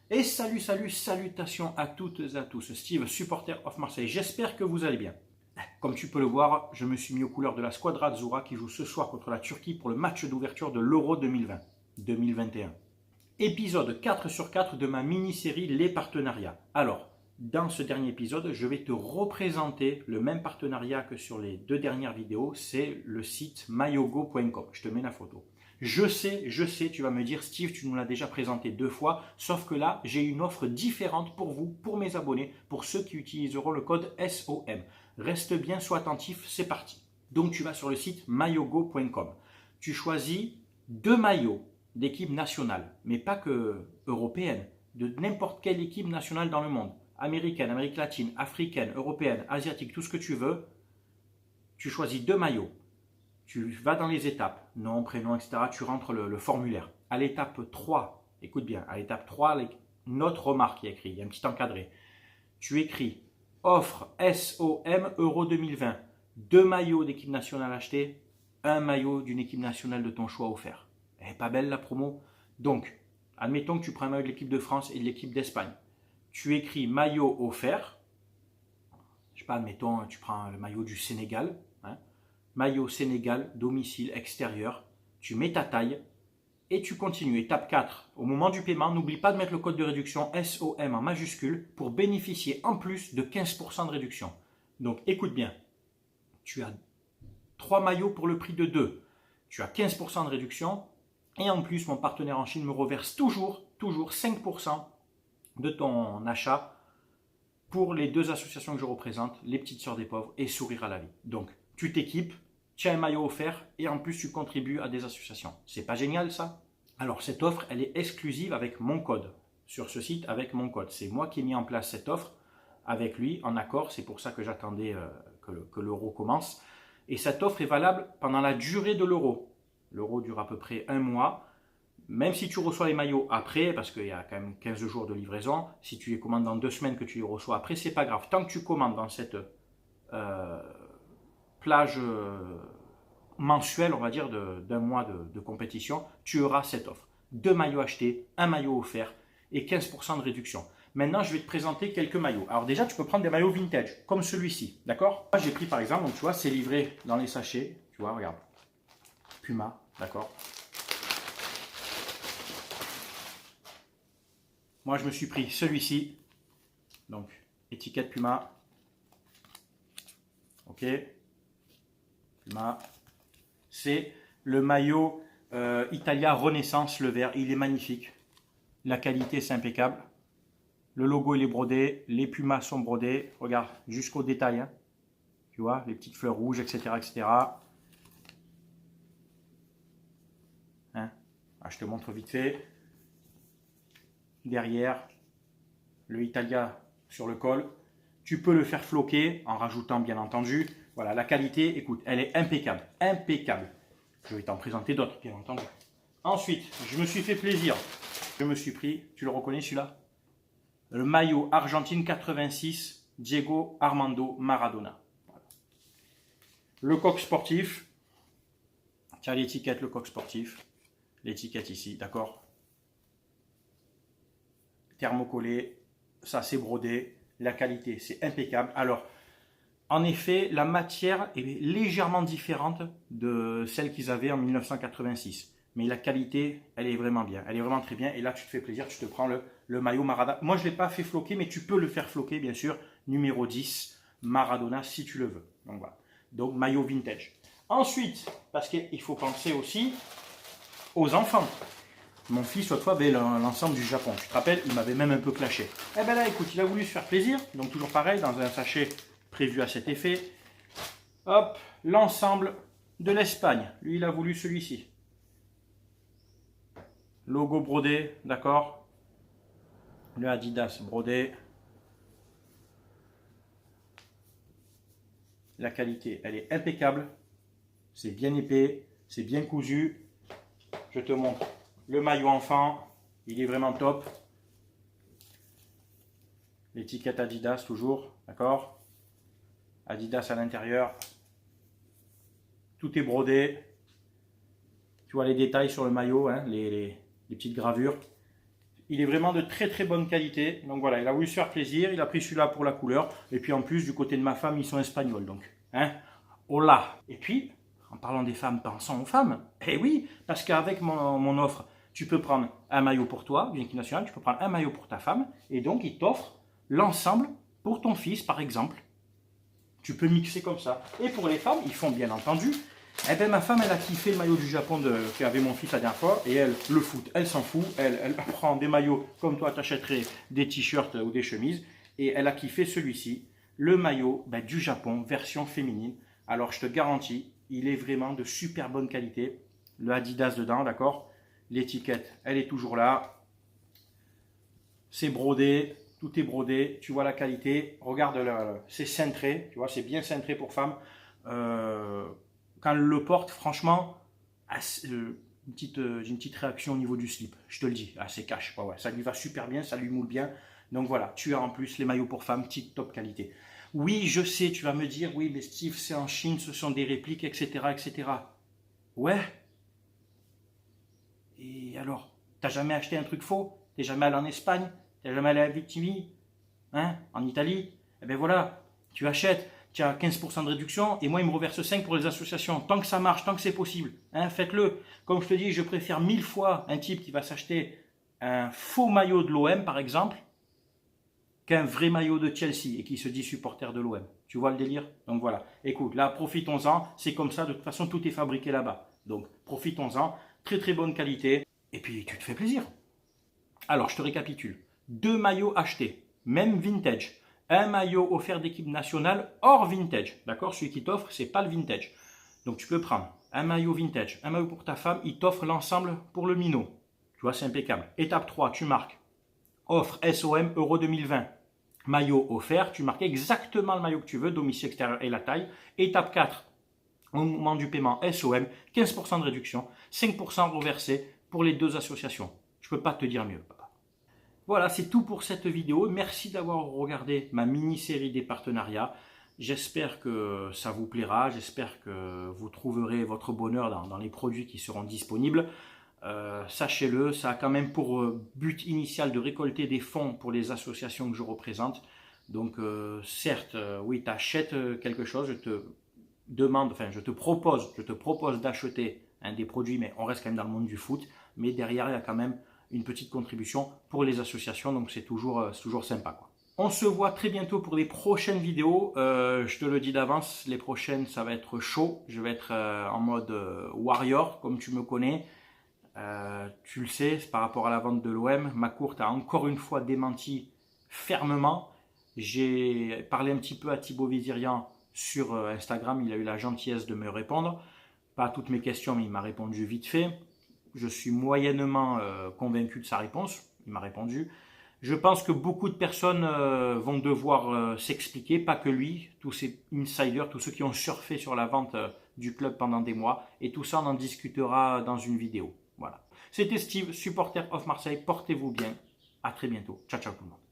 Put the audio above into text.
Et salutations à toutes et à tous. Steve, supporter of Marseille. J'espère que vous allez bien. Comme tu peux le voir, je me suis mis aux couleurs de la Squadra Azzurra qui joue ce soir contre la Turquie pour le match d'ouverture de l'Euro 2020-2021. Épisode 4 sur 4 de ma mini-série Les Partenariats. Alors, dans ce dernier épisode, je vais te représenter le même partenariat que sur les deux dernières vidéos. C'est le site mayogo.com. Je te mets la photo. Je sais, tu vas me dire, Steve, tu nous l'as déjà présenté 2 fois, sauf que là, j'ai une offre différente pour vous, pour mes abonnés, pour ceux qui utiliseront le code SOM. Reste bien, sois attentif, c'est parti. Donc, tu vas sur le site mayogo.com. Tu choisis 2 maillots d'équipe nationale, mais pas que européenne, de n'importe quelle équipe nationale dans le monde. Américaine, Amérique latine, africaine, européenne, asiatique, tout ce que tu veux. Tu choisis 2 maillots. Tu vas dans les étapes, nom, prénom, etc. Tu rentres le formulaire. À l'étape 3, écoute bien, à l'étape 3, notre remarque qui est écrite, il y a un petit encadré. Tu écris offre SOM Euro 2020. 2 maillots d'équipe nationale achetés, 1 maillot d'une équipe nationale de ton choix offert. Elle n'est pas belle la promo? Donc, admettons que tu prends un maillot de l'équipe de France et de l'équipe d'Espagne. Tu écris maillot offert. Je ne sais pas, admettons, tu prends le maillot du Sénégal. Maillot Sénégal, domicile, extérieur. Tu mets ta taille et tu continues. Étape 4. Au moment du paiement, n'oublie pas de mettre le code de réduction SOM en majuscule pour bénéficier en plus de 15% de réduction. Donc écoute bien. Tu as 3 maillots pour le prix de 2. Tu as 15% de réduction. Et en plus, mon partenaire en Chine me reverse toujours 5% de ton achat pour les 2 associations que je représente, les Petites Sœurs des Pauvres et Sourire à la Vie. Donc, tu t'équipes, tu as un maillot offert et en plus, tu contribues à des associations. C'est pas génial ça? Alors, cette offre, elle est exclusive avec mon code. Sur ce site, avec mon code. C'est moi qui ai mis en place cette offre avec lui, en accord. C'est pour ça que j'attendais que l'euro commence. Et cette offre est valable pendant la durée de l'euro. L'euro dure à peu près 1 mois. Même si tu reçois les maillots après, parce qu'il y a quand même 15 jours de livraison, si tu les commandes dans 2 semaines que tu les reçois après, c'est pas grave. Tant que tu commandes dans cette plage mensuelle, on va dire, d'un mois de compétition, tu auras cette offre. 2 maillots achetés, 1 maillot offert et 15% de réduction. Maintenant, je vais te présenter quelques maillots. Alors déjà, tu peux prendre des maillots vintage, comme celui-ci, d'accord? Moi, j'ai pris par exemple, donc tu vois, c'est livré dans les sachets. Tu vois, regarde. Puma, d'accord? Moi, je me suis pris celui-ci. Donc, étiquette Puma. Ok. Puma. C'est le maillot Italia Renaissance, le vert. Il est magnifique. La qualité, c'est impeccable. Le logo, il est brodé. Les Pumas sont brodés. Regarde, jusqu'au détail. Hein. Tu vois, les petites fleurs rouges, etc. etc. Hein. Ah, je te montre vite fait. Derrière, le Italia sur le col. Tu peux le faire floquer en rajoutant bien entendu. Voilà, la qualité, écoute, elle est impeccable. Impeccable. Je vais t'en présenter d'autres, bien entendu. Ensuite, je me suis fait plaisir. Je me suis pris, tu le reconnais celui-là? Le maillot Argentine 86, Diego Armando Maradona. Voilà. Le coq sportif. Tiens, l'étiquette, le coq sportif. L'étiquette ici, d'accord? Thermocollé, ça c'est brodé, la qualité c'est impeccable. Alors, en effet, la matière est légèrement différente de celle qu'ils avaient en 1986. Mais la qualité, elle est vraiment bien, elle est vraiment très bien. Et là, tu te fais plaisir, tu te prends le maillot Maradona. Moi, je ne l'ai pas fait floquer, mais tu peux le faire floquer, bien sûr. Numéro 10, Maradona, si tu le veux. Donc voilà, donc maillot vintage. Ensuite, parce qu'il faut penser aussi aux enfants. Mon fils, autrefois, avait l'ensemble du Japon. Tu te rappelles, il m'avait même un peu clashé. Eh bien là, écoute, il a voulu se faire plaisir. Donc toujours pareil, dans un sachet prévu à cet effet. Hop, l'ensemble de l'Espagne. Lui, il a voulu celui-ci. Logo brodé, d'accord. Le Adidas brodé. La qualité, elle est impeccable. C'est bien épais, c'est bien cousu. Je te montre. Le maillot enfant, il est vraiment top. L'étiquette Adidas toujours, d'accord? Adidas à l'intérieur. Tout est brodé. Tu vois les détails sur le maillot, hein, les petites gravures. Il est vraiment de très très bonne qualité. Donc voilà, il a voulu se faire plaisir. Il a pris celui-là pour la couleur. Et puis en plus, du côté de ma femme, ils sont espagnols. Donc, hein, hola. Et puis, en parlant des femmes, pensons aux femmes. Eh oui, parce qu'avec mon offre, tu peux prendre un maillot pour toi, d'une équipe nationale. Tu peux prendre un maillot pour ta femme. Et donc, il t'offre l'ensemble pour ton fils, par exemple. Tu peux mixer comme ça. Et pour les femmes, ils font bien entendu. Eh bien, ma femme, elle a kiffé le maillot du Japon qu'avait mon fils la dernière fois. Et elle, le foot, elle s'en fout. Elle prend des maillots comme toi, tu achèterais des t-shirts ou des chemises. Et elle a kiffé celui-ci, le maillot du Japon, version féminine. Alors, je te garantis, il est vraiment de super bonne qualité. Le Adidas dedans, d'accord? L'étiquette, elle est toujours là. C'est brodé. Tout est brodé, tu vois la qualité, regarde, c'est cintré, tu vois, c'est bien cintré pour femme. Quand elle le porte, franchement, j'ai une petite réaction au niveau du slip, je te le dis, c'est cash, ouais, ça lui va super bien, ça lui moule bien. Donc voilà, tu as en plus les maillots pour femme, petite top qualité. Oui, je sais, tu vas me dire, oui, mais Steve, c'est en Chine, ce sont des répliques, etc., etc. Ouais. Et alors, t'as jamais acheté un truc faux? T'es jamais allé en Espagne? T'es jamais allé à Vitigny, hein, en Italie? Eh bien voilà, tu achètes, tu as 15% de réduction et moi il me reverse 5 pour les associations. Tant que ça marche, tant que c'est possible, hein, faites-le. Comme je te dis, je préfère 1000 fois un type qui va s'acheter un faux maillot de l'OM par exemple qu'un vrai maillot de Chelsea et qui se dit supporter de l'OM. Tu vois le délire? Donc voilà, écoute, là profitons-en, c'est comme ça, de toute façon tout est fabriqué là-bas. Donc profitons-en, très très bonne qualité et puis tu te fais plaisir. Alors je te récapitule. 2 maillots achetés, même vintage. Un maillot offert d'équipe nationale hors vintage. D'accord? Celui qui t'offre, ce n'est pas le vintage. Donc tu peux prendre un maillot vintage, un maillot pour ta femme, il t'offre l'ensemble pour le minot. Tu vois, c'est impeccable. Étape 3, tu marques offre SOM Euro 2020. Maillot offert, tu marques exactement le maillot que tu veux, domicile extérieur et la taille. Étape 4, au moment du paiement SOM, 15% de réduction, 5% reversé pour les 2 associations. Je ne peux pas te dire mieux. Voilà, c'est tout pour cette vidéo. Merci d'avoir regardé ma mini-série des partenariats. J'espère que ça vous plaira. J'espère que vous trouverez votre bonheur dans les produits qui seront disponibles. Sachez-le, ça a quand même pour but initial de récolter des fonds pour les associations que je représente. Donc certes, oui, tu achètes quelque chose, je te propose d'acheter des produits, mais on reste quand même dans le monde du foot. Mais derrière, il y a quand même une petite contribution pour les associations, donc c'est toujours sympa, quoi. On se voit très bientôt pour les prochaines vidéos. Je te le dis d'avance, les prochaines, ça va être chaud. Je vais être en mode warrior, comme tu me connais. Tu le sais, par rapport à la vente de l'OM, ma courte a encore une fois démenti fermement. J'ai parlé un petit peu à Thibaut Vizirian sur Instagram, il a eu la gentillesse de me répondre. Pas à toutes mes questions, mais il m'a répondu vite fait. Je suis moyennement convaincu de sa réponse, il m'a répondu. Je pense que beaucoup de personnes vont devoir s'expliquer, pas que lui, tous ces insiders, tous ceux qui ont surfé sur la vente du club pendant des mois. Et tout ça, on en discutera dans une vidéo. Voilà. C'était Steve, supporter of Marseille. Portez-vous bien. À très bientôt. Ciao, ciao tout le monde.